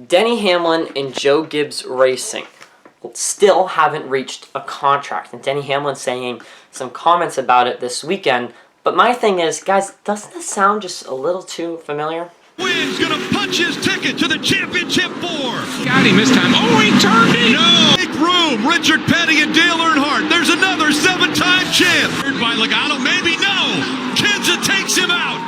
Denny Hamlin and Joe Gibbs Racing still haven't reached a contract. And Denny Hamlin saying some comments about it this weekend. But my thing is, guys, doesn't this sound just a little too familiar? Wynn's gonna punch his ticket to the championship four. Got him this time. Oh, he turned it! No! Make room! Richard Petty and Dale Earnhardt. There's another 7-time champ. By Logano, maybe no! Kenza takes him out.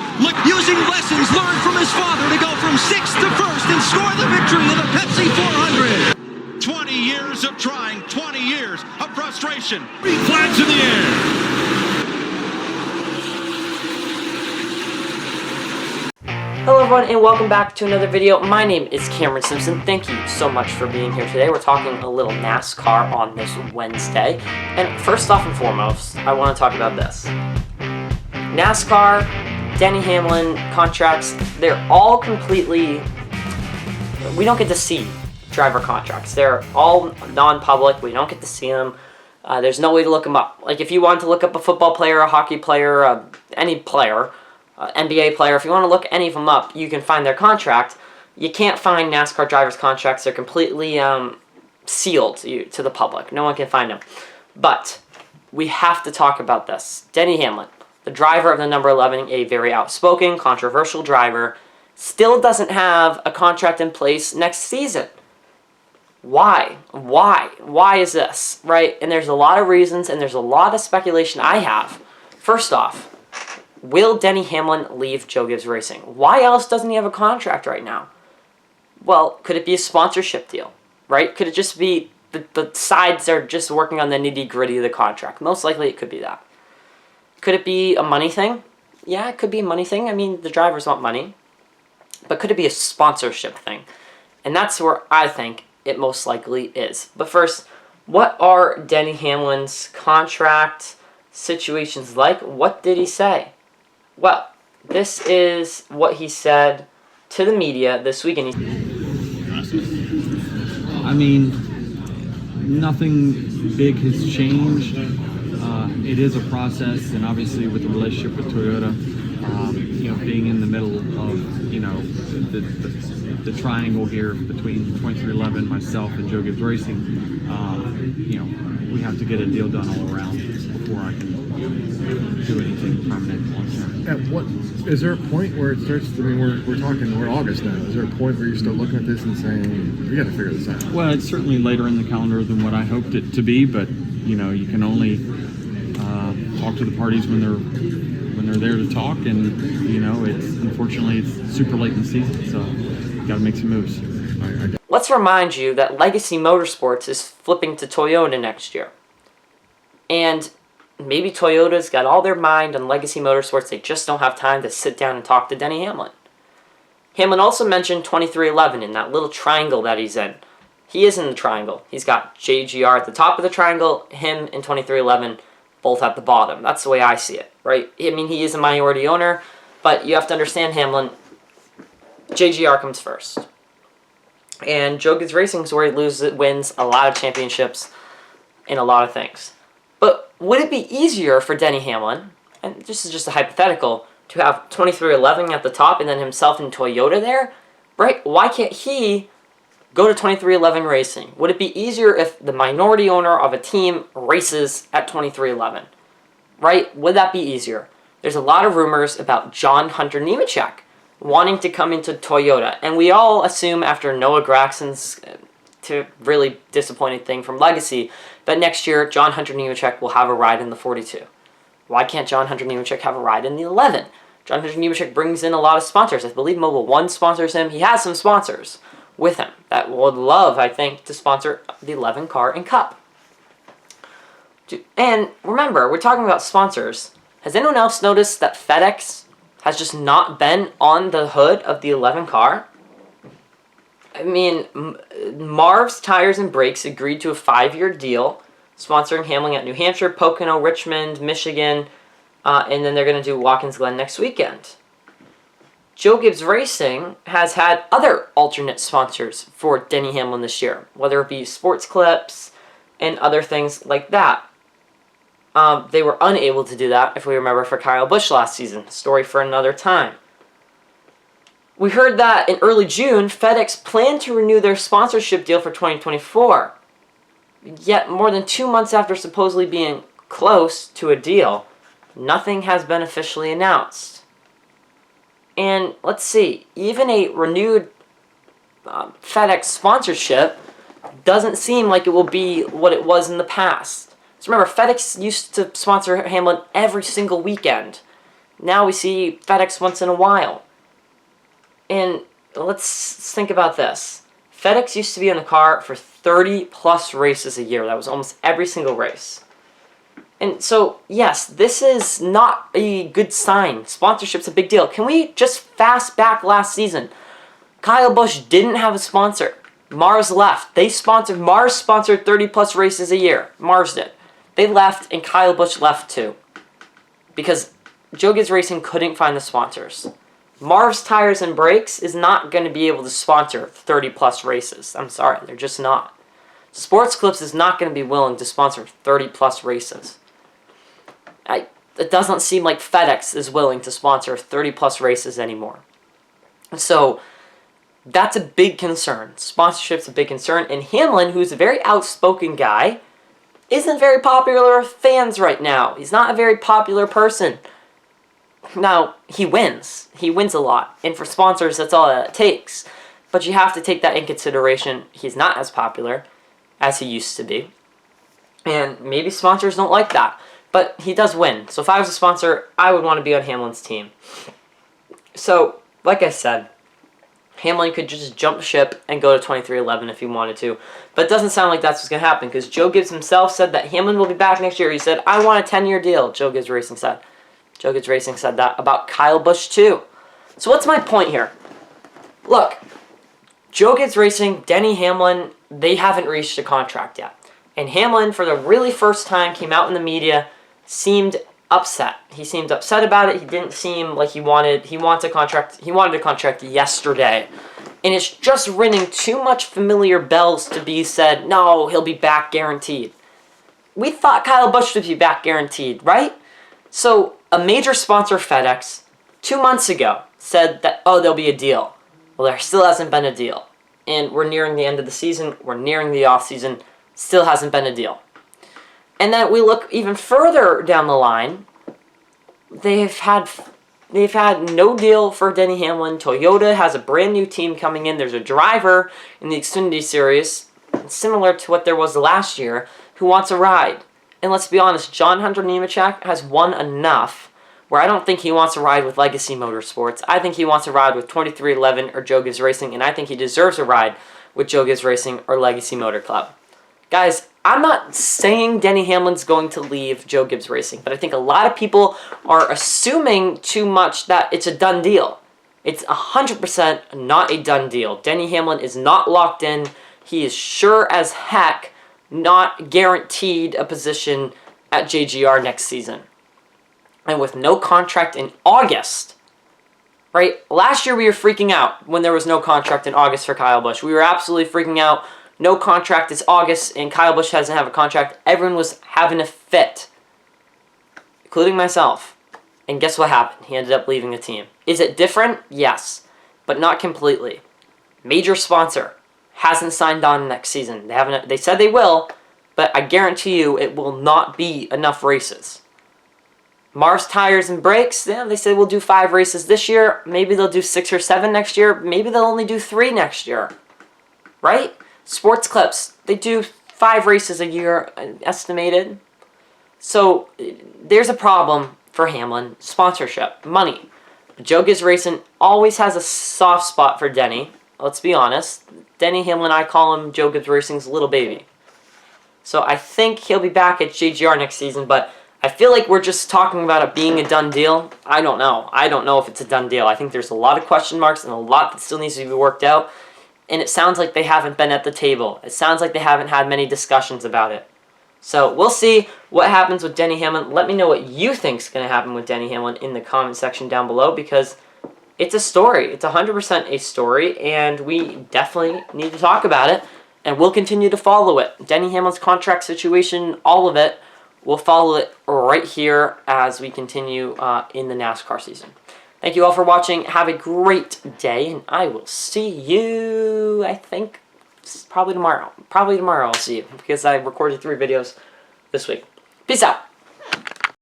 Using lessons learned from his father to go from 6th to 1st and score the victory in the Pepsi 400. 20 years of trying, 20 years of frustration. 3 flags in the air. Hello everyone and welcome back to another video. My name is Cameron Simpson. Thank you so much for being here today. We're talking a little NASCAR on this Wednesday. And first off and foremost, I want to talk about this. NASCAR, Denny Hamlin contracts, they're all completely... We don't get to see driver contracts. They're all non-public. We don't get to see them. There's no way to look them up. Like if you want to look up a football player, a hockey player, any player... NBA player, if you want to look any of them up, you can find their contract. You can't find NASCAR drivers' contracts. They're completely sealed to the public. No one can find them. But we have to talk about this. Denny Hamlin, the driver of the number 11, a very outspoken, controversial driver, still doesn't have a contract in place next season. Why? Why is this? Right? And there's a lot of reasons, and there's a lot of speculation I have. First off, will Denny Hamlin leave Joe Gibbs Racing? Why else doesn't he have a contract right now? Well, could it be a sponsorship deal, right? Could it just be the sides are just working on the nitty-gritty of the contract? Most likely it could be that. Could it be a money thing? Yeah, it could be a money thing. I mean, the drivers want money. But could it be a sponsorship thing? And that's where I think it most likely is. But first, what are Denny Hamlin's contract situations like? What did he say? Well, this is what he said to the media this weekend. I mean, nothing big has changed. It is a process, and obviously with the relationship with Toyota, being in the middle of, the triangle here between 2311, myself, and Joe Gibbs Racing, we have to get a deal done all around before I can do anything permanent long term. At what is there a point where it starts? I mean, we're August now. Is there a point where you're still looking at this and saying we got to figure this out? Well, it's certainly later in the calendar than what I hoped it to be, but you can only talk to the parties when they're there to talk, and unfortunately it's super late in the season, so you got to make some moves. Let's remind you that Legacy Motorsports is flipping to Toyota next year. And maybe Toyota's got all their mind on Legacy Motorsports. They just don't have time to sit down and talk to Denny Hamlin. Hamlin also mentioned 2311 in that little triangle that he's in. He is in the triangle. He's got JGR at the top of the triangle, him and 2311 both at the bottom. That's the way I see it, right? I mean, he is a minority owner, but you have to understand, Hamlin, JGR comes first. And Joe Gibbs Racing is where he wins a lot of championships and a lot of things. But would it be easier for Denny Hamlin, and this is just a hypothetical, to have 2311 at the top and then himself in Toyota there? Right? Why can't he go to 2311 Racing? Would it be easier if the minority owner of a team races at 2311? Right? Would that be easier? There's a lot of rumors about John Hunter Nemechek wanting to come into Toyota. And we all assume after Noah Gragson's really disappointing thing from Legacy that next year John Hunter Nemechek will have a ride in the 42. Why can't John Hunter Nemechek have a ride in the 11? John Hunter Nemechek brings in a lot of sponsors. I believe Mobil 1 sponsors him. He has some sponsors with him that would love, I think, to sponsor the 11 car and Cup. And remember, we're talking about sponsors. Has anyone else noticed that FedEx has just not been on the hood of the 11 car? I mean, Marv's Tires and Brakes agreed to a 5-year deal sponsoring Hamlin at New Hampshire, Pocono, Richmond, Michigan, and then they're going to do Watkins Glen next weekend. Joe Gibbs Racing has had other alternate sponsors for Denny Hamlin this year, whether it be Sports Clips and other things like that. They were unable to do that, if we remember, for Kyle Busch last season. Story for another time. We heard that in early June, FedEx planned to renew their sponsorship deal for 2024. Yet, more than 2 months after supposedly being close to a deal, nothing has been officially announced. And let's see, even a renewed FedEx sponsorship doesn't seem like it will be what it was in the past. So remember, FedEx used to sponsor Hamlin every single weekend. Now we see FedEx once in a while. And let's think about this. FedEx used to be in the car for 30 plus races a year. That was almost every single race. And so, yes, this is not a good sign. Sponsorship's a big deal. Can we just fast back last season? Kyle Busch didn't have a sponsor. Mars left. Mars sponsored 30 plus races a year. Mars did. They left, and Kyle Busch left too. Because Joe Gibbs Racing couldn't find the sponsors. Mars Tires and Brakes is not going to be able to sponsor 30 plus races. I'm sorry, they're just not. Sports Clips is not going to be willing to sponsor 30 plus races. It doesn't seem like FedEx is willing to sponsor 30 plus races anymore. So that's a big concern. Sponsorship's a big concern. And Hamlin, who's a very outspoken guy, isn't very popular with fans right now. He's not a very popular person. Now, he wins. He wins a lot. And for sponsors, that's all that it takes. But you have to take that in consideration. He's not as popular as he used to be. And maybe sponsors don't like that. But he does win. So if I was a sponsor, I would want to be on Hamlin's team. So, like I said, Hamlin could just jump ship and go to 2311 if he wanted to. But it doesn't sound like that's what's going to happen, because Joe Gibbs himself said that Hamlin will be back next year. He said, I want a 10-year deal, Joe Gibbs Racing said. Joe Gibbs Racing said that about Kyle Busch too. So what's my point here? Look, Joe Gibbs Racing, Denny Hamlin, they haven't reached a contract yet. And Hamlin, for the really first time, came out in the media, seemed upset. He seemed upset about it. He didn't seem like he wanted a contract yesterday. And it's just ringing too much familiar bells to be said, no, he'll be back guaranteed. We thought Kyle Busch would be back guaranteed, right? So a major sponsor, FedEx, 2 months ago said that, oh, there'll be a deal. Well, there still hasn't been a deal. And we're nearing the end of the season. We're nearing the off season. Still hasn't been a deal. And then we look even further down the line. They've had no deal for Denny Hamlin. Toyota has a brand new team coming in. There's a driver in the Xfinity Series, similar to what there was last year, who wants a ride. And let's be honest, John Hunter Nemechek has won enough where I don't think he wants to ride with Legacy Motorsports. I think he wants to ride with 2311 or Joe Gibbs Racing, and I think he deserves a ride with Joe Gibbs Racing or Legacy Motor Club. Guys, I'm not saying Denny Hamlin's going to leave Joe Gibbs Racing, but I think a lot of people are assuming too much that it's a done deal. It's 100% not a done deal. Denny Hamlin is not locked in. He is sure as heck not guaranteed a position at JGR next season. And with no contract in August, right? Last year we were freaking out when there was no contract in August for Kyle Busch. We were absolutely freaking out. No contract, it's August, and Kyle Busch doesn't have a contract. Everyone was having a fit, including myself. And guess what happened? He ended up leaving the team. Is it different? Yes, but not completely. Major sponsor hasn't signed on next season. They said they will, but I guarantee you it will not be enough races. Mars Tires and Brakes, they said we'll do 5 races this year. Maybe they'll do 6 or 7 next year. Maybe they'll only do 3 next year. Right? Sports Clips, they do 5 races a year, estimated. So there's a problem for Hamlin. Sponsorship, money. Joe Gibbs Racing always has a soft spot for Denny. Let's be honest. Denny Hamlin, I call him Joe Gibbs Racing's little baby. So I think he'll be back at JGR next season, but I feel like we're just talking about it being a done deal. I don't know. I don't know if it's a done deal. I think there's a lot of question marks and a lot that still needs to be worked out. And it sounds like they haven't been at the table. It sounds like they haven't had many discussions about it. So we'll see what happens with Denny Hamlin. Let me know what you think is going to happen with Denny Hamlin in the comment section down below, because it's a story. It's 100% a story, and we definitely need to talk about it, and we'll continue to follow it. Denny Hamlin's contract situation, all of it, we'll follow it right here as we continue in the NASCAR season. Thank you all for watching. Have a great day, and I will see you, I think, probably tomorrow. Probably tomorrow I'll see you, because I recorded 3 videos this week. Peace out.